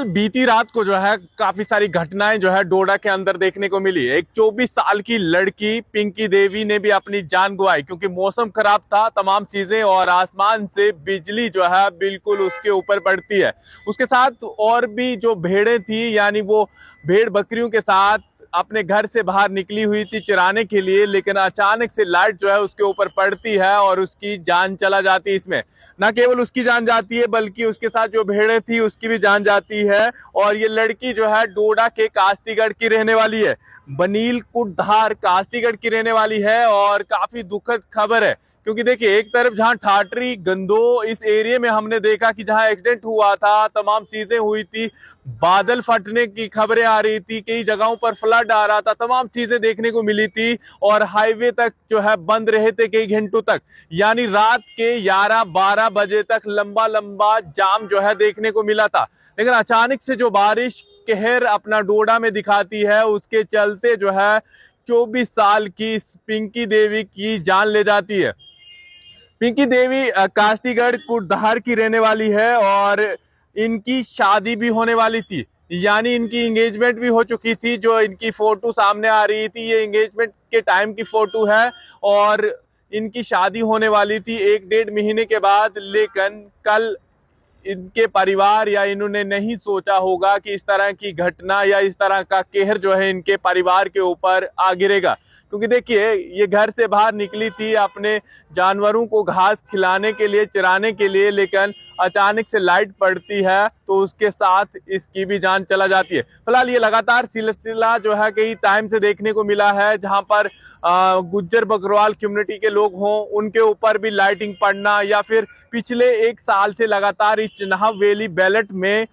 फिलहाल बीती रात को जो है काफी सारी घटनाएं जो है डोडा के अंदर देखने को मिली। एक 24 साल की लड़की पिंकी देवी ने भी अपनी जान गंवाई क्योंकि मौसम खराब था, तमाम चीजें, और आसमान से बिजली जो है बिल्कुल उसके ऊपर पड़ती है। उसके साथ और भी जो भेड़ें थी, यानी वो भेड़ बकरियों के साथ अपने घर से बाहर निकली हुई थी चराने के लिए, लेकिन अचानक से लाइट जो है उसके ऊपर पड़ती है और उसकी जान चला जाती है। इसमें न केवल उसकी जान जाती है बल्कि उसके साथ जो भेड़ें थी उसकी भी जान जाती है। और ये लड़की जो है डोडा के कास्तीगढ़ की रहने वाली है, बनील कुटधार कास्तीगढ़ की रहने वाली है। और काफी दुखद खबर है क्योंकि देखिए, एक तरफ जहां ठाटरी गंदो इस एरिया में हमने देखा कि जहां एक्सीडेंट हुआ था, तमाम चीजें हुई थी, बादल फटने की खबरें आ रही थी, कई जगहों पर फ्लड आ रहा था, तमाम चीजें देखने को मिली थी। और हाईवे तक जो है बंद रहे थे कई घंटों तक, यानी रात के 11-12 बजे तक लंबा लंबा जाम जो है देखने को मिला था। लेकिन अचानक से जो बारिश कहर अपना डोडा में दिखाती है, उसके चलते जो है 24 साल की पिंकी देवी की जान ले जाती है। पिंकी देवी कास्तीगढ़ कुटधार की रहने वाली है और इनकी शादी भी होने वाली थी, यानी इनकी एंगेजमेंट भी हो चुकी थी। जो इनकी फोटो सामने आ रही थी, ये एंगेजमेंट के टाइम की फोटो है और इनकी शादी होने वाली थी 1-1.5 महीने के बाद। लेकिन कल इनके परिवार या इन्होंने नहीं सोचा होगा कि इस तरह की घटना या इस तरह का कहर जो है इनके परिवार के ऊपर आ गिरेगा। क्योंकि देखिए, ये घर से बाहर निकली थी अपने जानवरों को घास खिलाने के लिए, चराने के लिए, लेकिन अचानक से लाइट पड़ती है तो उसके साथ इसकी भी जान चला जाती है। फिलहाल ये लगातार सिलसिला जो है कई टाइम से देखने को मिला है, जहां पर गुज्जर बकरवाल कम्युनिटी के लोग हों, उनके ऊपर भी लाइटिंग पड़ना, या फिर पिछले 1 साल से लगातार इस चिनाब वैली बेल्ट में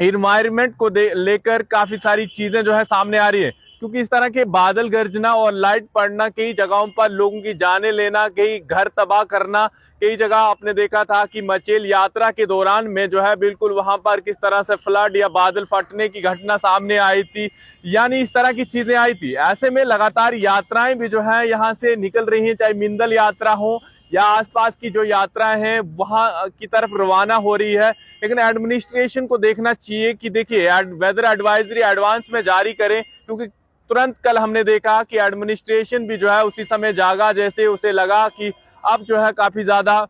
इन्वायरमेंट को लेकर काफी सारी चीजें जो है सामने आ रही है। क्योंकि इस तरह के बादल गरजना और लाइट पड़ना कई जगहों पर लोगों की जानें लेना, कई घर तबाह करना, कई जगह आपने देखा था कि मचेल यात्रा के दौरान में जो है बिल्कुल वहां पर किस तरह से फ्लड या बादल फटने की घटना सामने आई थी, यानी इस तरह की चीजें आई थी। ऐसे में लगातार यात्राएं भी जो है यहाँ से निकल रही हैं, चाहे मिंदल यात्रा हो या आसपास की जो यात्राएं हैं वहां की तरफ रवाना हो रही है। लेकिन एडमिनिस्ट्रेशन को देखना चाहिए कि देखिए, वेदर एडवाइजरी एडवांस में जारी करें, क्योंकि तुरंत कल हमने देखा कि एडमिनिस्ट्रेशन भी जो है उसी समय जागा, जैसे उसे लगा कि अब जो है काफी ज्यादा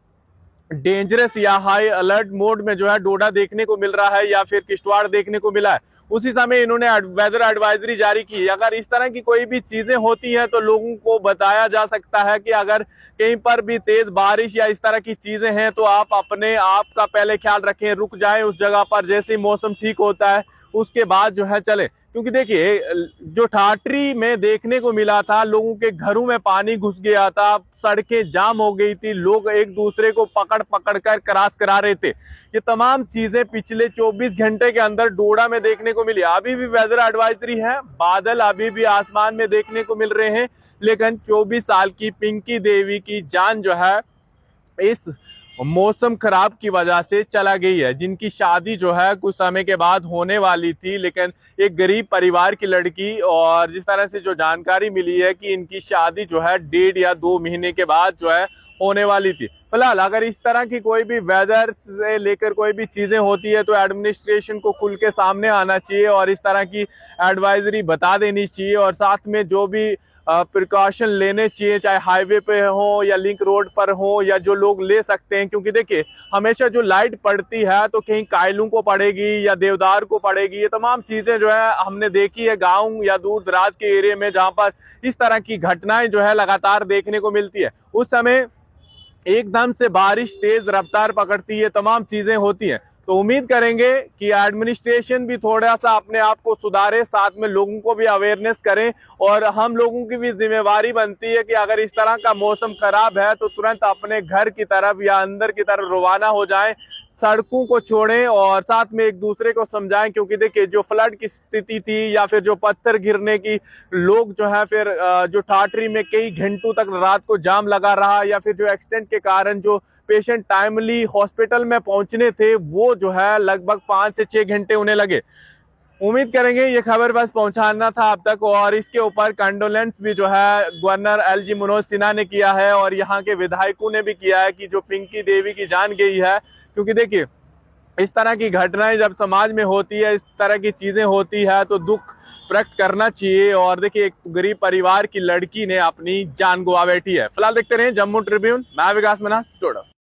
डेंजरस या हाई अलर्ट मोड में जो है डोडा देखने को मिल रहा है या फिर किश्तवाड़ देखने को मिला है। उसी समय इन्होंने वेदर एडवाइजरी जारी की। अगर इस तरह की कोई भी चीजें होती हैं तो लोगों को बताया जा सकता है कि अगर कहीं पर भी तेज बारिश या इस तरह की चीजें हैं तो आप अपने आप का पहले ख्याल रखें, रुक जाएं उस जगह पर, जैसे ही मौसम ठीक होता है उसके बाद जो है चले। क्योंकि देखिए, जो ठाटरी में देखने को मिला था, लोगों के घरों में पानी घुस गया था, सड़कें जाम हो गई थी, लोग एक दूसरे को पकड़ पकड़ कर क्रॉस करा रहे थे। ये तमाम चीजें पिछले 24 घंटे के अंदर डोडा में देखने को मिली। अभी भी वेदर एडवाइजरी है, बादल अभी भी आसमान में देखने को मिल रहे हैं, लेकिन 24 साल की पिंकी देवी की जान जो है इस मौसम खराब की वजह से चला गई है, जिनकी शादी जो है कुछ समय के बाद होने वाली थी। लेकिन एक गरीब परिवार की लड़की, और जिस तरह से जो जानकारी मिली है कि इनकी शादी जो है 1.5 या 2 महीने के बाद जो है होने वाली थी। फिलहाल अगर इस तरह की कोई भी वेदर से लेकर कोई भी चीजें होती है तो एडमिनिस्ट्रेशन को खुल के सामने आना चाहिए और इस तरह की एडवाइजरी बता देनी चाहिए, और साथ में जो भी प्रिकॉशन लेने चाहिए, चाहे हाईवे पे हो या लिंक रोड पर हो, या जो लोग ले सकते हैं। क्योंकि देखिए, हमेशा जो लाइट पड़ती है तो कहीं कायलों को पड़ेगी या देवदार को पड़ेगी। ये तमाम चीजें जो है हमने देखी है गांव या दूर दराज के एरिया में, जहां पर इस तरह की घटनाएं जो है लगातार देखने को मिलती है। उस समय एकदम से बारिश तेज रफ्तार पकड़ती है, तमाम चीजें होती हैं। तो उम्मीद करेंगे कि एडमिनिस्ट्रेशन भी थोड़ा सा अपने आप को सुधारे, साथ में लोगों को भी अवेयरनेस करें, और हम लोगों की भी जिम्मेवारी बनती है कि अगर इस तरह का मौसम खराब है तो तुरंत अपने घर की तरफ या अंदर की तरफ रवाना हो जाएं, सड़कों को छोड़ें और साथ में एक दूसरे को समझाएं। क्योंकि देखिए, जो फ्लड की स्थिति थी या फिर जो पत्थर गिरने की, लोग जो है फिर जो ठाटरी में कई घंटों तक रात को जाम लगा रहा, या फिर जो एक्सीडेंट के कारण जो पेशेंट टाइमली हॉस्पिटल में पहुंचने थे वो जो है लगभग 5 से 6 घंटे उन्हें लगे। उम्मीद करेंगे ये खबर बस पहुंचाना था अब तक, और इसके ऊपर कंडोलेंस भी जो है गवर्नर एलजी मनोज सिन्हा ने किया है और यहाँ के विधायकों ने भी किया है कि जो पिंकी देवी की जान गई है। क्योंकि देखिए, इस तरह की घटनाएं जब समाज में होती है, इस तरह की चीजें होती है तो दुख प्रकट करना चाहिए। और देखिए, एक गरीब परिवार की लड़की ने अपनी जान गंवा बैठी है। फिलहाल देखते रहे जम्मू ट्रिब्यून। मैं विकास मनास, टोडा।